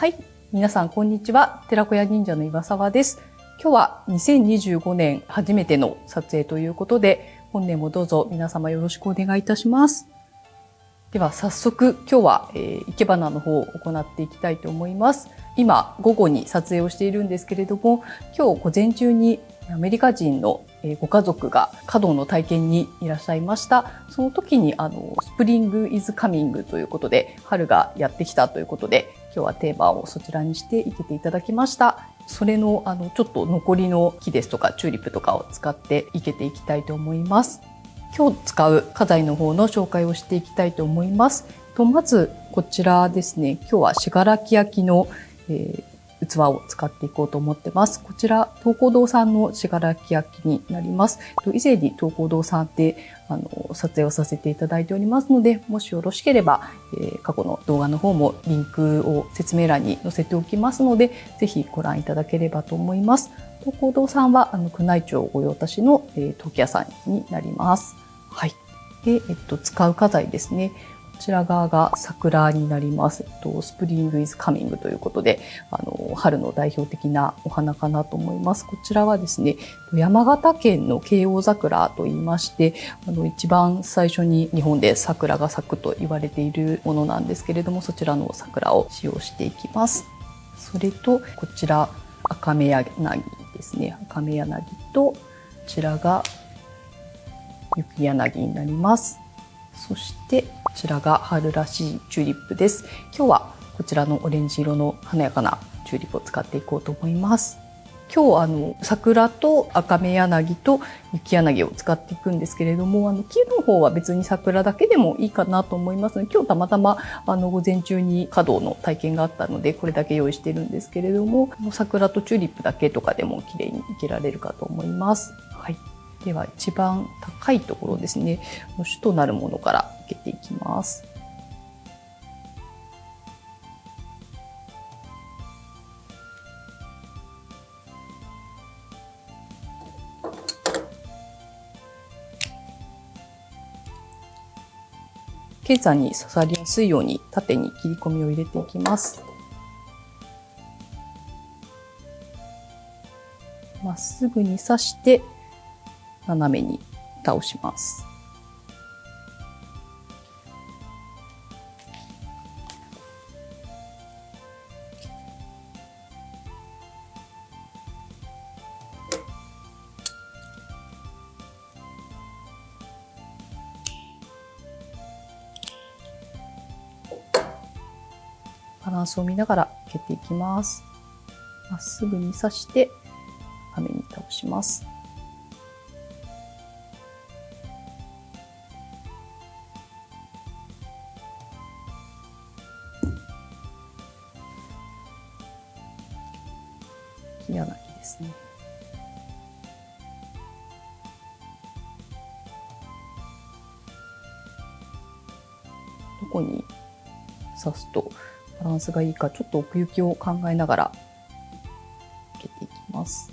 はい。皆さん、こんにちは。寺子屋忍者の岩沢です。今日は2025年初めての撮影ということで、本年もどうぞ皆様よろしくお願いいたします。では、早速、今日は、生け花の方を行っていきたいと思います。今、午後に撮影をしているんですけれども、今日午前中にアメリカ人のご家族が華道の体験にいらっしゃいました。その時にスプリングイズカミングということで、春がやってきたということで、今日はテーマをそちらにして生けていただきました。それのちょっと残りの木ですとかチューリップとかを使って生けていきたいと思います。今日使う花材の方の紹介をしていきたいと思います。まずこちらですね。今日は信楽焼の、器を使っていこうと思ってます。こちら東光堂さんの信楽焼になります。以前に東光堂さんで撮影をさせていただいておりますので、もしよろしければ、過去の動画の方もリンクを説明欄に載せておきますので、ぜひご覧いただければと思います。東光堂さんは宮内庁御用達の陶器屋さんになります。はい。で、使う花材ですね。こちら側が桜になります。スプリングイズカミングということで、春の代表的なお花かなと思います。こちらはですね、山形県の慶応桜と言いまして、一番最初に日本で桜が咲くと言われているものなんですけれども、そちらの桜を使用していきます。それと、こちら、赤目柳ですね。赤目柳と、こちらが雪柳になります。そしてこちらが春らしいチューリップです。今日はこちらのオレンジ色の華やかなチューリップを使っていこうと思います。今日桜と赤目柳と雪柳を使っていくんですけれども、木の方は別に桜だけでもいいかなと思いますので、今日たまたま午前中に華道の体験があったのでこれだけ用意しているんですけれども、桜とチューリップだけとかでも綺麗に生けられるかと思います。はい。では一番高いところですね、主となるものから生けていきます。剣山に刺さりやすいように縦に切り込みを入れていきます。まっすぐに刺して斜めに倒します。バランスを見ながら切っていきます。まっすぐに刺して斜めに倒します。柳ですね。どこに刺すとバランスがいいか、ちょっと奥行きを考えながら切っていきます。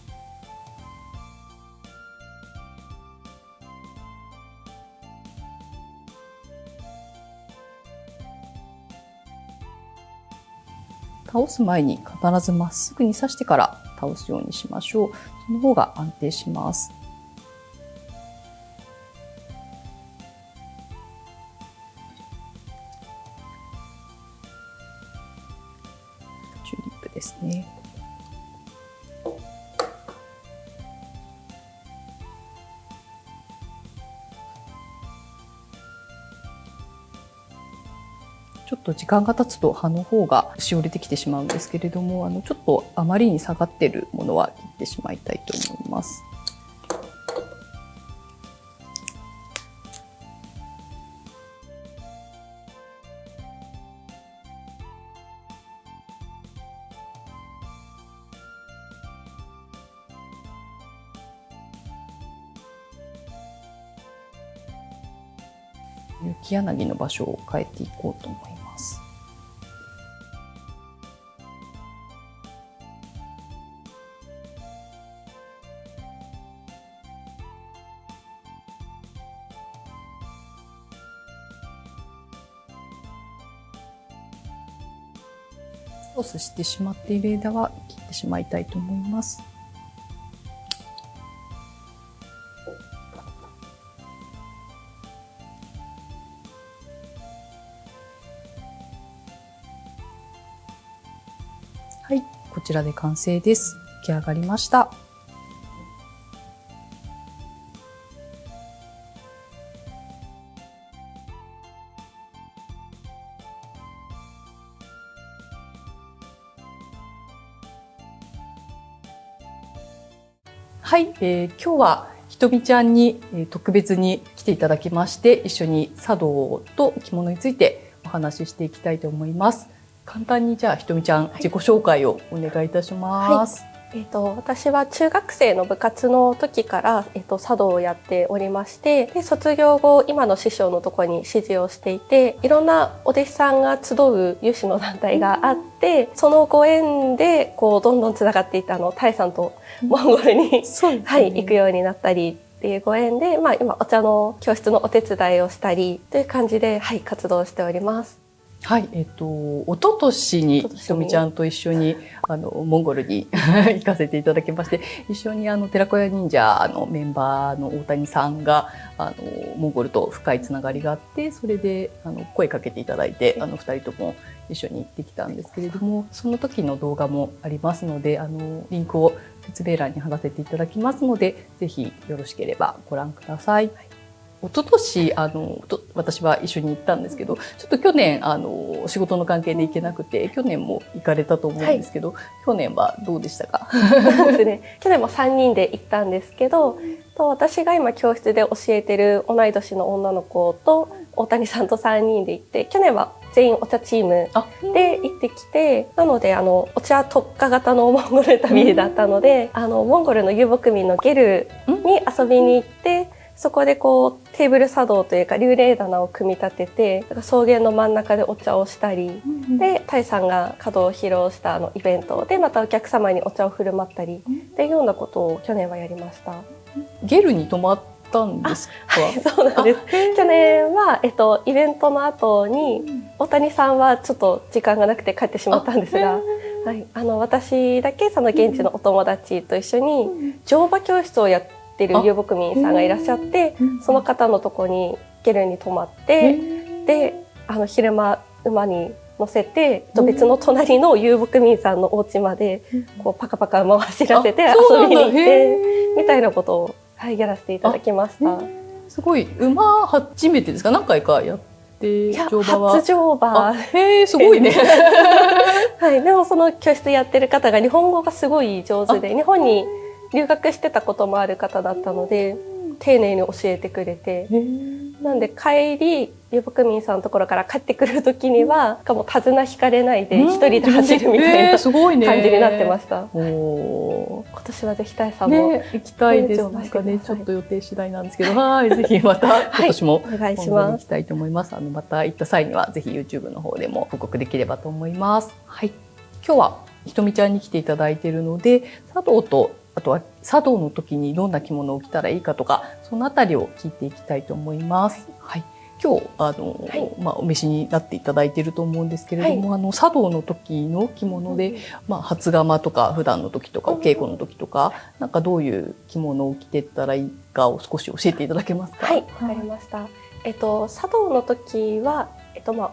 倒す前に必ずまっすぐに刺してから倒すようにしましょう。その方が安定します。チューリップですね。ちょっと時間が経つと葉の方がしおれてきてしまうんですけれども、ちょっとあまりに下がっているものは切ってしまいたいと思います。雪柳の場所を変えていこうと思います。クロスしてしまっている枝は切ってしまいたいと思います。はい、こちらで完成です。出来上がりました。はい、今日はひとみちゃんに、特別に来ていただきまして、一緒に茶道と着物についてお話ししていきたいと思います。簡単にじゃあひとみちゃん、自己紹介をお願いいたします。私は中学生の部活の時から、茶道をやっておりまして、で卒業後今の師匠のところに師事をしていて、いろんなお弟子さんが集う有志の団体があって、そのご縁でこうどんどんつながっていったタイさんとモンゴルに、はい、行くようになったりっていうご縁で、今お茶の教室のお手伝いをしたりという感じで、はい、活動しております。はい、一昨年にひとみちゃんと一緒にモンゴルに行かせていただきまして、一緒に寺子屋忍者のメンバーの大谷さんがモンゴルと深いつながりがあって、それで声かけていただいて2人とも一緒に行ってきたんですけれども、その時の動画もありますのでリンクを説明欄に貼らせていただきますので、ぜひよろしければご覧ください。一昨年私は一緒に行ったんですけど、ちょっと去年仕事の関係で行けなくて、去年も行かれたと思うんですけど、去年はどうでしたか？そうですね、去年も3人で行ったんですけど、私が今教室で教えてる同い年の女の子と大谷さんと3人で行って、去年は全員お茶チームで行ってきて、なのでお茶特化型のモンゴル旅だったので、モンゴルの遊牧民のゲルに遊びに行って、そこでこうテーブル茶道というか流麗棚を組み立てて、草原の真ん中でお茶をしたり、でタイさんが華道を披露したイベントでまたお客様にお茶を振る舞ったりっていうようなことを去年はやりました。ゲルに泊まったんですか？はい、そうなんです。去年は、イベントの後に大谷さんはちょっと時間がなくて帰ってしまったんですが、はい、私だけその現地のお友達と一緒に乗馬教室をやってる遊牧民さんがいらっしゃって、その方のとこにゲルに泊まって、で昼間馬に乗せて別の隣の遊牧民さんのお家までこうパカパカ馬を走らせて遊びに行ってみたいなことを、はい、やらせていただきました。すごい。馬初めてですか？何回かやって乗馬は？初乗馬。すごいね。はい、でもその教室やってる方が日本語がすごい上手で、日本に留学してたこともある方だったので、丁寧に教えてくれて、なんで帰り遊牧民さんのところから帰ってくる時にはもう手綱引かれないで一人で走るみたいな感じになってました。今年はぜひタイさんも、行きたいです。なんかね、ちょっと予定次第なんですけど、はい、ぜひまた今年もお願いし今後ます。に行きたいと思います。また行った際にはぜひ YouTube の方でも報告できればと思います。はい、今日はひとみちゃんに来ていただいているので、茶道とあとは茶道の時にどんな着物を着たらいいかとか、そのあたりを聞いていきたいと思います。はい、今日お召しになっていただいていると思うんですけれども、茶道の時の着物で、初釜とか普段の時とかお稽古の時とか、なんかどういう着物を着ていったらいいかを少し教えていただけますか？はい、わかりました。茶道の時は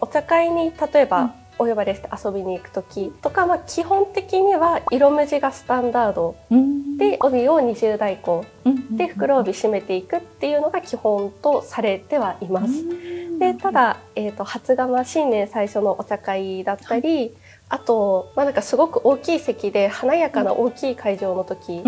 お茶会に例えば、お呼ばれして遊びに行く時とか、基本的には色無地がスタンダードで、帯を20代個で袋帯締めていくっていうのが基本とされてはいます。でただ、初釜新年最初のお茶会だったり、あと、なんかすごく大きい席で華やかな大きい会場の時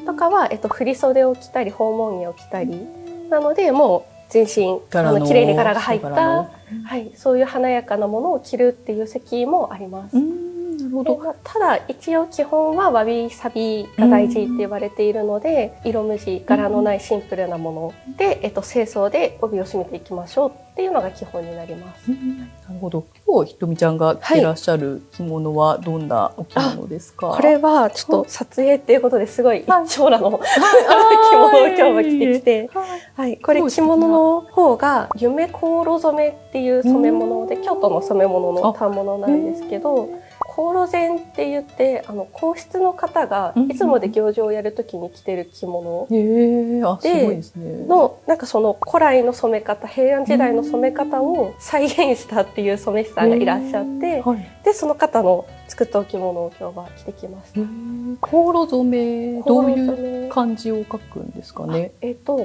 とかは、振り袖を着たり訪問着を着たりなので、もう全身綺麗に柄が入った、はい、そういう華やかなものを着るっていう席もあります。なるほど。ただ一応基本はわびさびが大事って言われているので、色無地柄のないシンプルなもので、正装で帯を締めていきましょうっていうのが基本になります。なるほど。今日ひとみちゃんが着てらっしゃる着物はどんなお着物ですか？これはちょっと撮影っていうことですごい一長羅の着物を今日は着てきて、はい、これ着物の方が夢航路染めっていう染め物で、京都の染め物の反物なんですけど、航路膳って言って皇室の方がいつもで行事をやるときに着てる着物あ、すごいですね。なんかその古来の染め方、平安時代の染め方を再現したっていう染め師さんがいらっしゃって、でその方の作ったお着物を今日は着てきました。航路染め、どういう漢字を書くんですかね。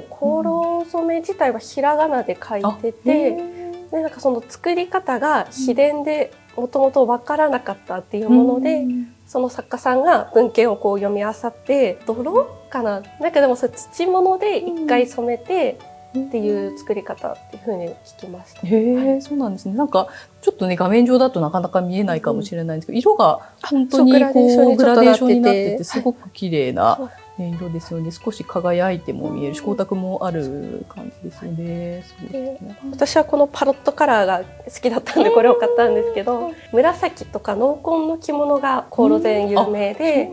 航路染め自体はひらがなで書いてて、でなんかその作り方が秘伝でもともと分からなかったっていうもので、その作家さんが文献をこう読み漁って泥かな、なんかでもそれ土物で一回染めてっていう作り方っていう風に聞きました。そうなんですね。なんかちょっとね画面上だとなかなか見えないかもしれないんですけど、色が本当にこうグラデーションになっててすごく綺麗な色ですよね。少し輝いても見えるし、光沢もある感じですよね。私はこのパロットカラーが好きだったんでこれを買ったんですけど、紫とか濃紺の着物が航路膳有名で、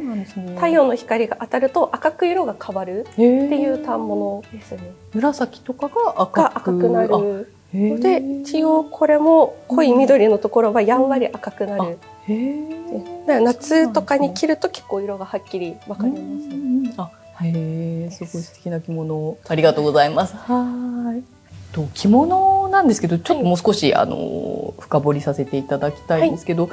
太陽の光が当たると赤く色が変わるっていう反物ですね。紫とかが赤くなる。で一応これも濃い緑のところはやんわり赤くなる。夏とかに着ると結構色がはっきりわかりますね。すごい素敵な着物ありがとうございます。着物なんですけど、ちょっともう少し、深掘りさせていただきたいんですけど、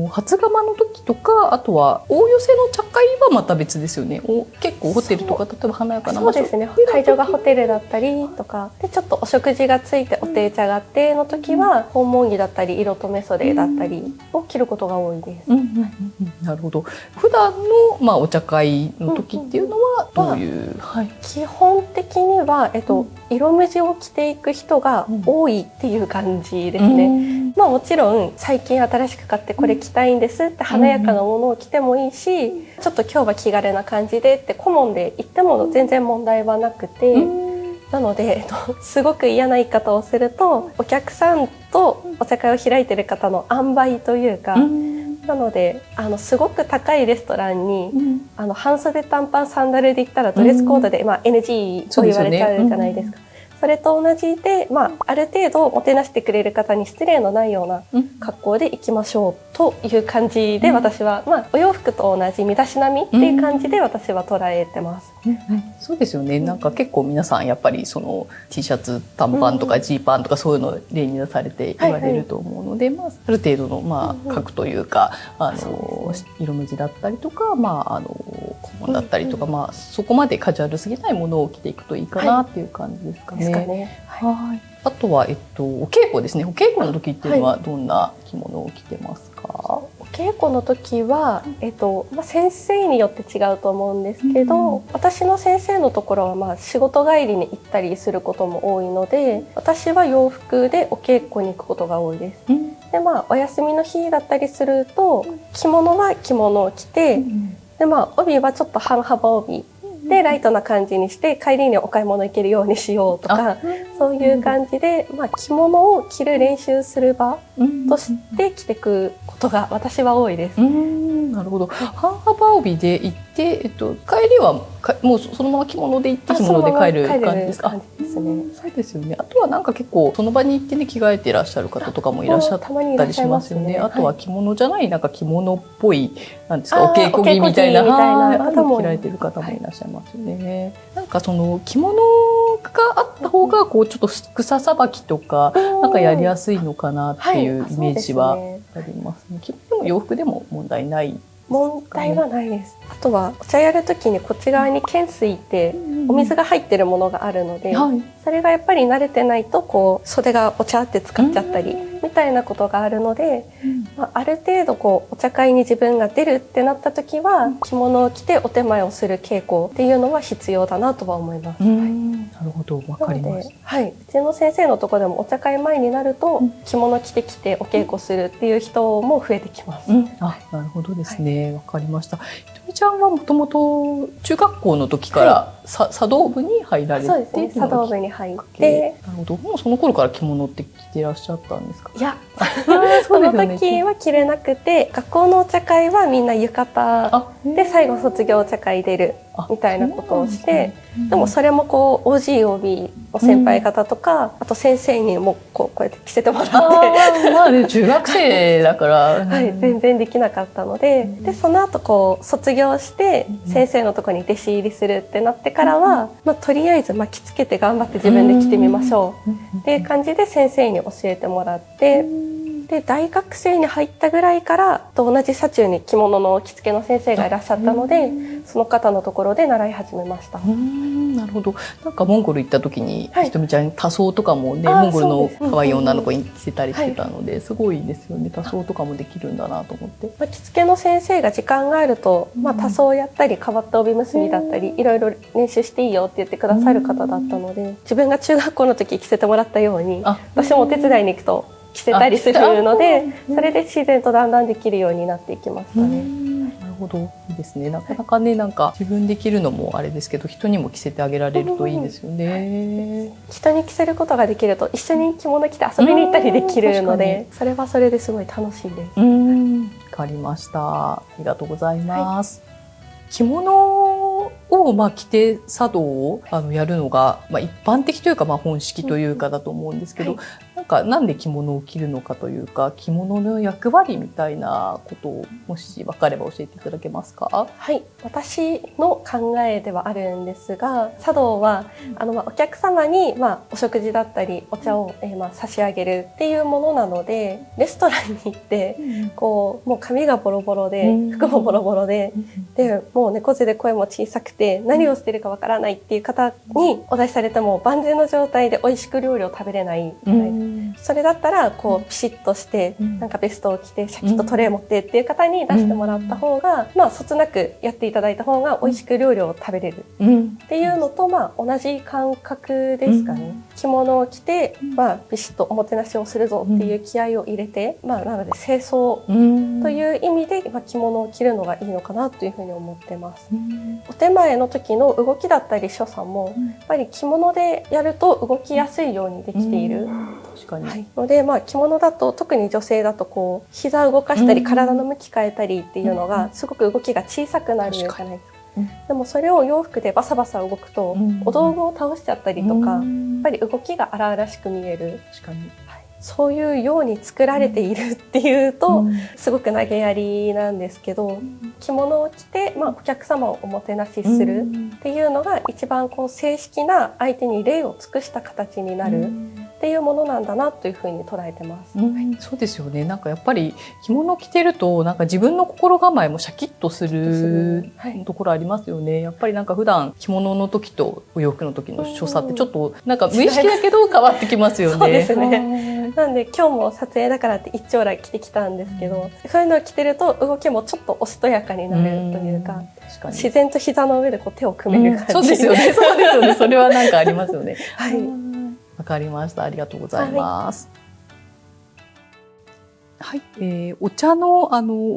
初釜の時とか、あとは大寄せの茶会はまた別ですよね。結構ホテルとか、例えば華やかな場所。そうですね。会場がホテルだったりとかで、ちょっとお食事がついてお定茶があっての時は、訪問着だったり色留め袖だったりを着ることが多いです。なるほど。普段のお茶会の時っていうのはどういう？基本的には色無地を着ていく人が多いっていう感じですね。もちろん最近新しく買ってこれ着たいんですって華やかなものを着てもいいし、ちょっと今日は気軽な感じでって顧問で言っても全然問題はなくて、なのですごく嫌な言い方をすると、お客さんとお茶会を開いてる方の塩梅というか、なのですごく高いレストランに、半袖短パンサンダルで行ったらドレスコードで、NG と言われちゃうじゃないですか。それと同じで、ある程度もてなしてくれる方に失礼のないような格好で行きましょうという感じで、私は、お洋服と同じ身だしなみっていう感じで私は捉えてます。そうですよね。なんか結構皆さんやっぱりその T シャツ短パンとかジーパンとかそういうのを例に出されて言われると思うので、ある程度の格というか色無地だったりとか小物だったりとか、そこまでカジュアルすぎないものを着ていくといいかなっていう感じですかね。あとはお稽古ですね。お稽古の時っていうのはどんな着物を着てますか？お稽古の時は先生によって違うと思うんですけど、私の先生のところは仕事帰りに行ったりすることも多いので、私は洋服でお稽古に行くことが多いです。でお休みの日だったりすると着物は着物を着て、で帯はちょっと半幅帯でライトな感じにして帰りにお買い物行けるようにしようとか、そういう感じで、着物を着る練習する場として着ていくことが私は多いです。なるほど。半幅帯で行って、帰りはもうそのまま着物で行って着物で帰る感じですか？そうですよね。あとはなんか結構その場に行ってね着替えてらっしゃる方とかもいらっしゃったりしますよね。あとは着物じゃないなんか着物っぽいなんですか、お稽古着みたいな着られてる方もいらっしゃいますよね。なんかその着物があった方がちょっと草さばきとかなんかやりやすいのかなっていうイメージはありますね。でも洋服でも問題ない。問題はないです。あとはお茶やるときにこっち側に懸垂ってお水が入ってるものがあるので、それがやっぱり慣れてないと袖がお茶って使っちゃったりみたいなことがあるので、ある程度お茶会に自分が出るってなった時は着物を着てお手前をする稽古っていうのは必要だなとは思います。なるほど、わかります。うちの先生のところでもお茶会前になると着物着てきてお稽古するっていう人も増えてきます。なるほどですね。わかりました。ひとみちゃんはもともと中学校の時から茶道部に入られて、そうですね。茶道部に入って、なるほど。もうその頃から着物って着てらっしゃったんですか？いや、その時は着れなくて、学校のお茶会はみんな浴衣で最後卒業お茶会出るみたいなことをして、でもそれもOG OB の先輩方とか、あと先生にもこうやって着せてもらって、まあね、中学生だから、はい、全然できなかったので、でその後こう卒業して先生のところに弟子入りするってなってからは、とりあえず着付けて頑張って自分で着てみましょうっていう感じで先生に教えてもらって。で大学生に入ったぐらいからと同じ車中に着物の着付けの先生がいらっしゃったので、その方のところで習い始めました。なるほど。なんかモンゴル行った時に、はい、ひとみちゃん多装とかもね、モンゴルの可愛い女の子に着せたりしてたので、すごいですよね。多装とかもできるんだなと思って。着付けの先生が時間があると、多装やったり変わった帯結びだったり、いろいろ練習していいよって言ってくださる方だったので、自分が中学校の時着せてもらったように、私もお手伝いに行くと着せたりするので、それで自然とだんだんできるようになっていきましたね。なるほど、いいですね。なかなかね、なんか自分で着るのもあれですけど、人にも着せてあげられるといいですよね。人に着せることができると、一緒に着物着て遊びに行ったりできるので、それはそれですごい楽しいです。わかりました。ありがとうございます。着物を着て茶道をやるのが、一般的というか本式というかだと思うんですけど、なんで着物を着るのかというか、着物の役割みたいなことをもし分かれば教えていただけますか？はい、私の考えではあるんですが、茶道はお客様にお食事だったりお茶を差し上げるっていうものなので、レストランに行ってもう髪がボロボロで服もボロボロで、もう猫背で声も小さくて何をしてるかわからないっていう方にお出しされても万全の状態で美味しく料理を食べれないじゃないですか。それだったらピシッとしてベストを着てシャキッとトレー持ってっていう方に出してもらった方が、そつなくやっていただいた方が美味しく料理を食べれるっていうのと同じ感覚ですかね。着物を着てビシッとおもてなしをするぞっていう気合を入れて、なので清掃という意味で着物を着るのがいいのかなというふうに思ってます。お手前の時の動きだったり所作もやっぱり着物でやると動きやすいようにできている。確かに。はい、ので着物だと特に女性だと膝を動かしたり体の向き変えたりっていうのがすごく動きが小さくなるじゃないですか。でもそれを洋服でバサバサ動くとお道具を倒しちゃったりとか、やっぱり動きが荒々しく見える。確かに。そういうように作られているっていうとすごく投げやりなんですけど、着物を着てお客様をおもてなしするっていうのが一番正式な相手に礼を尽くした形になるっていうものなんだなというふうに捉えてます。そうですよね。やっぱり着物着てると自分の心構えもシャキッとするところありますよね。やっぱり普段着物の時とお洋服の時の所作ってちょっと無意識だけど変わってきますよね。そうですね。なんで今日も撮影だからって一丁羅着てきたんですけど、そういうのを着てると動きもちょっとおしとやかになるというか、自然と膝の上で手を組める感じ、そうですよね。そうですよね。それはありますよね。はい。わかりました。ありがとうございます。はい、お茶の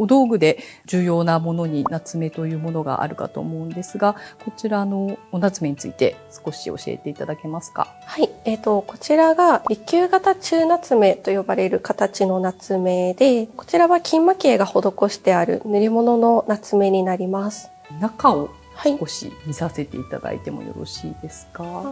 お道具で重要なものに夏目というものがあるかと思うんですが、こちらのお夏目について少し教えていただけますか？はい、こちらが利休型中夏目と呼ばれる形の夏目で、こちらは金蒔絵が施してある塗り物の夏目になります。中を少し見させていただいてもよろしいですか？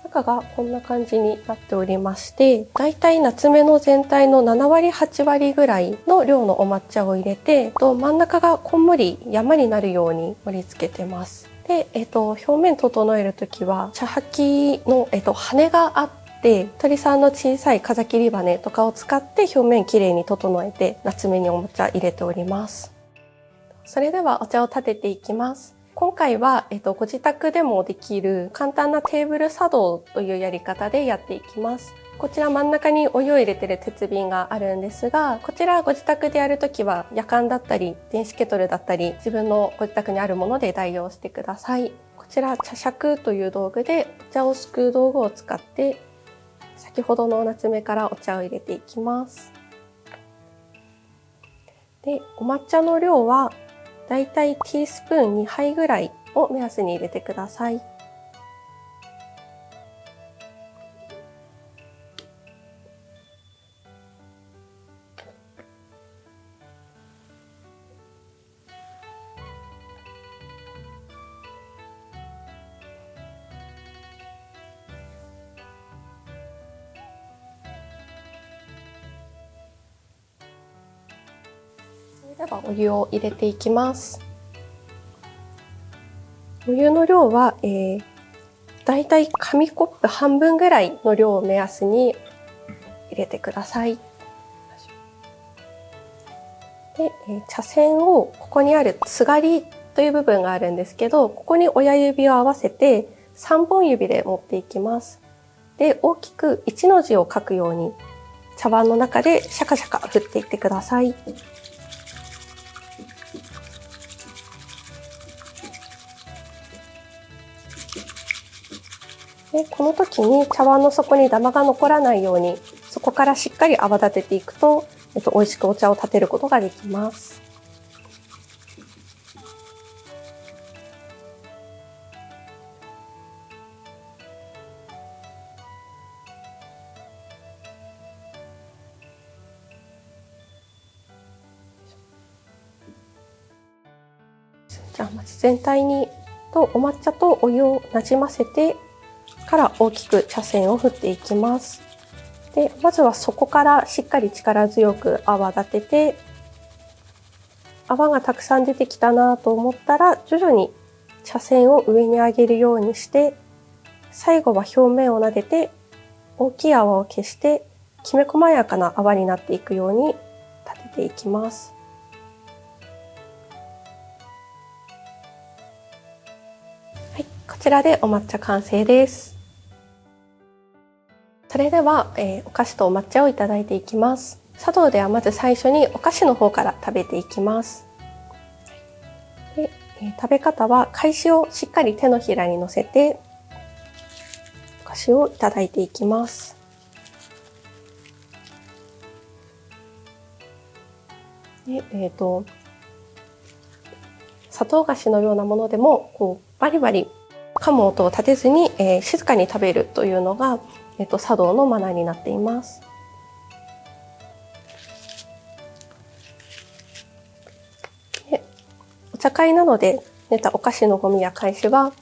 中がこんな感じになっておりまして、だいたい夏目の全体の7割8割ぐらいの量のお抹茶を入れて、真ん中がこんもり山になるように盛り付けてます。で、表面整えるときは茶履の、羽があって鳥さんの小さい風切り羽とかを使って表面きれいに整えて夏目にお抹茶入れております。それではお茶を立てていきます。今回は、ご自宅でもできる簡単なテーブル茶道というやり方でやっていきます。こちら真ん中にお湯を入れてる鉄瓶があるんですが、こちらご自宅でやるときはやかんだったり電子ケトルだったり自分のご自宅にあるもので代用してください。こちら茶杓という道具でお茶をすくう道具を使って先ほどの夏目からお茶を入れていきます。で、お抹茶の量はだいたいティースプーン2杯ぐらいを目安に入れてください。それではお湯を入れていきます。お湯の量は、だいたい紙コップ半分ぐらいの量を目安に入れてください。で、茶筅をここにあるつがりという部分があるんですけど、ここに親指を合わせて3本指で持っていきます。で、大きく1の字を書くように茶碗の中でシャカシャカ振っていってください。で、この時に茶碗の底にダマが残らないように、そこからしっかり泡立てていくと、美味しくお茶を立てることができます。じゃあまず全体にお抹茶とお湯をなじませてから大きく茶筅を振っていきます。で、まずは底からしっかり力強く泡立てて、泡がたくさん出てきたなと思ったら徐々に茶筅を上に上げるようにして、最後は表面を撫でて大きい泡を消してきめ細やかな泡になっていくように立てていきます。はい、こちらでお抹茶完成です。それでは、お菓子とお抹茶をいただいていきます。茶道ではまず最初にお菓子の方から食べていきます。で、食べ方は懐紙をしっかり手のひらに乗せてお菓子をいただいていきます。で、砂糖菓子のようなものでもバリバリ噛む音を立てずに、静かに食べるというのが茶道のマナーになっています。で、お茶会などで出たお菓子のゴミや懐紙は、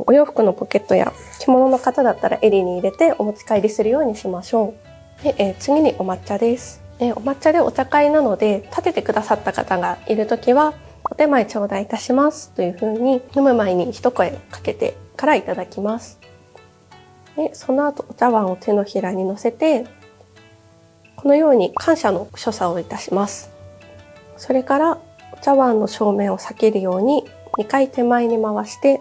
お洋服のポケットや着物の方だったら襟に入れてお持ち帰りするようにしましょう。で、次にお抹茶です。お抹茶でお茶会なので立ててくださった方がいるときは、お手前頂戴いたしますというふうに飲む前に一声かけてからいただきます。で、その後お茶碗を手のひらに乗せて、このように感謝の所作をいたします。それからお茶碗の正面を避けるように2回手前に回して、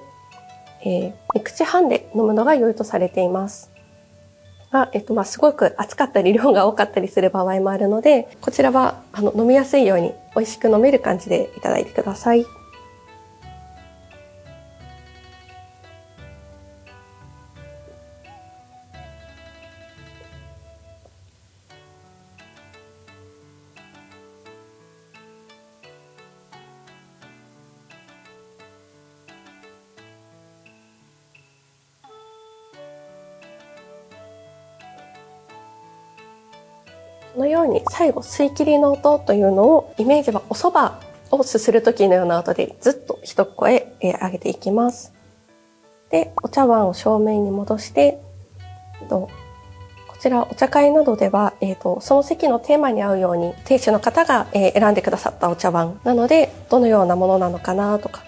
2口半で飲むのが良いとされています。すごく熱かったり量が多かったりする場合もあるので、こちらは飲みやすいように美味しく飲める感じでいただいてください。このように最後吸い切りの音というのをイメージはお蕎麦をすする時のような音でずっと一声上げていきます。で、お茶碗を正面に戻してこちらお茶会などでは、その席のテーマに合うように亭主の方が選んでくださったお茶碗なので、どのようなものなのかなとか、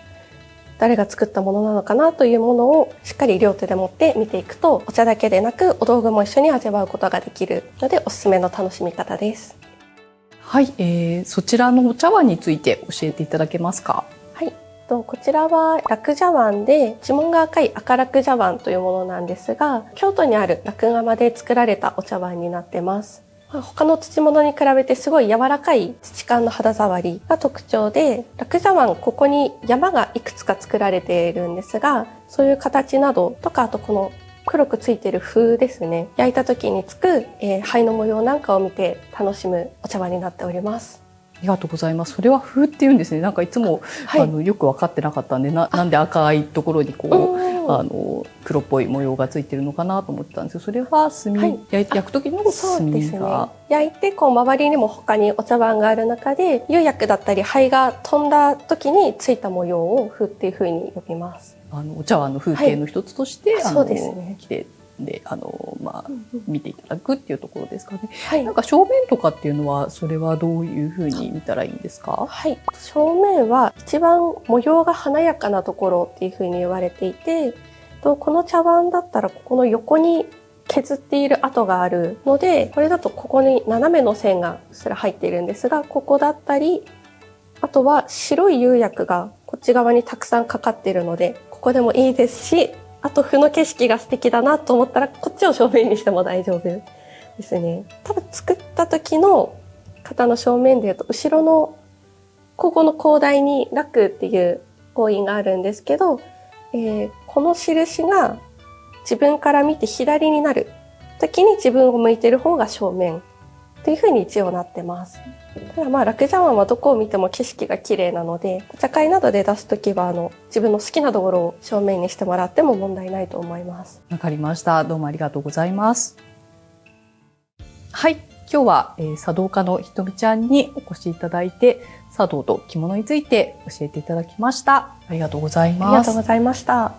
誰が作ったものなのかなというものをしっかり両手で持って見ていくと、お茶だけでなくお道具も一緒に味わうことができるのでおすすめの楽しみ方です。はい、そちらのお茶碗について教えていただけますか？はい、こちらは楽茶碗で地紋が赤い赤楽茶碗というものなんですが、京都にある楽窯で作られたお茶碗になってます。他の土物に比べてすごい柔らかい土感の肌触りが特徴で、楽茶碗ここに山がいくつか作られているんですが、そういう形などとか、あとこの黒くついている封ですね、焼いた時につく、灰の模様なんかを見て楽しむお茶碗になっております。ありがとうございます。それは封って言うんですね。なんかいつも、はい、よく分かってなかったんで、なんで赤いところに黒っぽい模様がついてるのかなと思ってたんですけど、それは炭、はい、焼く時の炭が、そうですね、焼いて周りにも他にお茶碗がある中で釉薬だったり灰が飛んだ時についた模様を封っていう風に呼びます。お茶碗の風景の一つとして、そうですね、来てで見ていただくっていうところですかね。はい。なんか正面とかっていうのはそれはどういうふうに見たらいいんですか？はい。正面は一番模様が華やかなところっていうふうに言われていて、この茶碗だったらここの横に削っている跡があるので、これだとここに斜めの線がうっすら入っているんですが、ここだったり、あとは白い釉薬がこっち側にたくさんかかっているので、ここでもいいですし、あと歩の景色が素敵だなと思ったらこっちを正面にしても大丈夫ですね。多分作った時の方の正面で言うと、後ろのここの高台に楽っていう工印があるんですけど、この印が自分から見て左になる時に自分を向いている方が正面という風に一応なってます。ただ楽茶碗はどこを見ても景色が綺麗なので、お茶会などで出すときは自分の好きなところを正面にしてもらっても問題ないと思います。わかりました。どうもありがとうございます。はい。今日は、茶道家のひとみちゃんにお越しいただいて、茶道と着物について教えていただきました。ありがとうございます。ありがとうございました。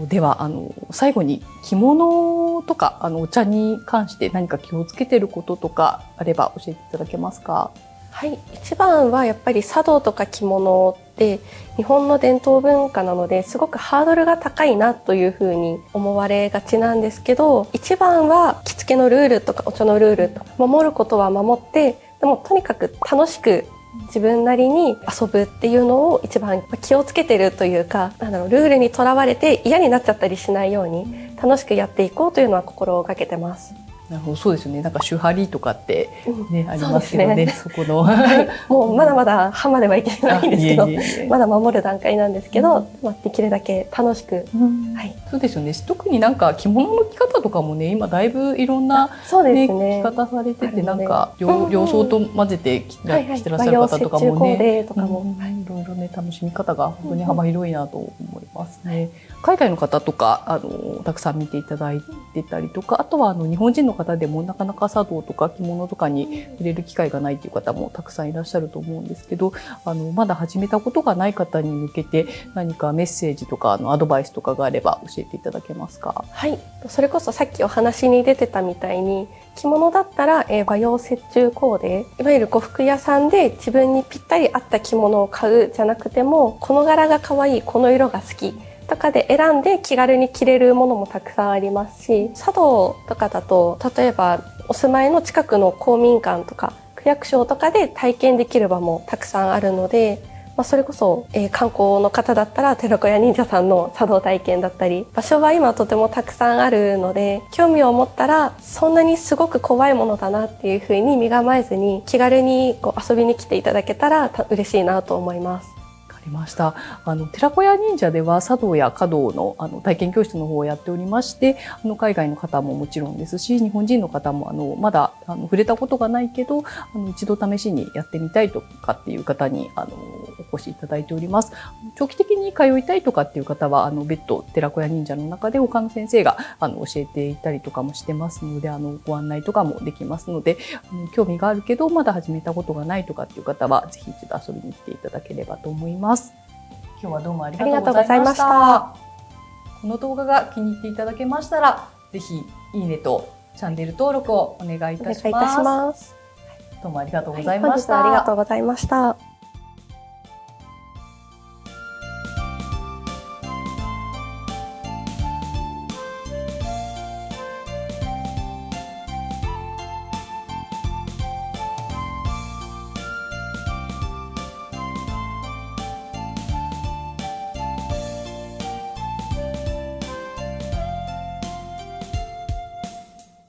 では最後に着物とかお茶に関して何か気をつけていることとかあれば教えていただけますか？はい、一番はやっぱり茶道とか着物って日本の伝統文化なのですごくハードルが高いなというふうに思われがちなんですけど、一番は着付けのルールとかお茶のルールとか守ることは守って、でもとにかく楽しく自分なりに遊ぶっていうのを一番気をつけてるというか、ルールにとらわれて嫌になっちゃったりしないように楽しくやっていこうというのは心がけてます。なるほど、そうですよね。なんか手張りとかってね、ありますけどね、そこの、はい、もうまだまだ歯まではいけてないんですけど、まだ守る段階なんですけど、できるだけ楽しく、はい、そうですよね。特になんか着物の着方とかもね、今だいぶいろんな、そうですね、着方されてて、なんか洋装と混ぜて着てらっしゃる方とかもね、いろいろね、楽しみ方が本当に幅広いなと思いますね。海外の方とかたくさん見ていただいてたりとか、あとは日本人の方でもなかなか茶道とか着物とかに触れる機会がないという方もたくさんいらっしゃると思うんですけど、まだ始めたことがない方に向けて何かメッセージとかアドバイスとかがあれば教えていただけますか？はい、それこそさっきお話に出てたみたいに、着物だったら和洋折衷コーデ、いわゆる呉服屋さんで自分にぴったり合った着物を買うじゃなくても、この柄が可愛い、この色が好きとかで選んで気軽に着れるものもたくさんありますし、茶道とかだと例えばお住まいの近くの公民館とか区役所とかで体験できる場もたくさんあるので、それこそ、観光の方だったら寺子屋忍者さんの茶道体験だったり、場所は今とてもたくさんあるので、興味を持ったらそんなにすごく怖いものだなっていうふうに身構えずに気軽に遊びに来ていただけたら嬉しいなと思います。りました。寺子屋忍者では茶道や華道の体験教室の方をやっておりまして、海外の方ももちろんですし、日本人の方もまだ触れたことがないけど一度試しにやってみたいとかっていう方にお越しいただいております。長期的に通いたいとかっていう方は別途寺子屋忍者の中で他の先生が教えていたりとかもしてますのでご案内とかもできますので、興味があるけどまだ始めたことがないとかっていう方はぜひ一度遊びに来ていただければと思います。今日はどうもありがとうございました。この動画が気に入っていただけましたら、ぜひいいねとチャンネル登録をお願いいたします。どうもありがとうございました。本日はありがとうございました。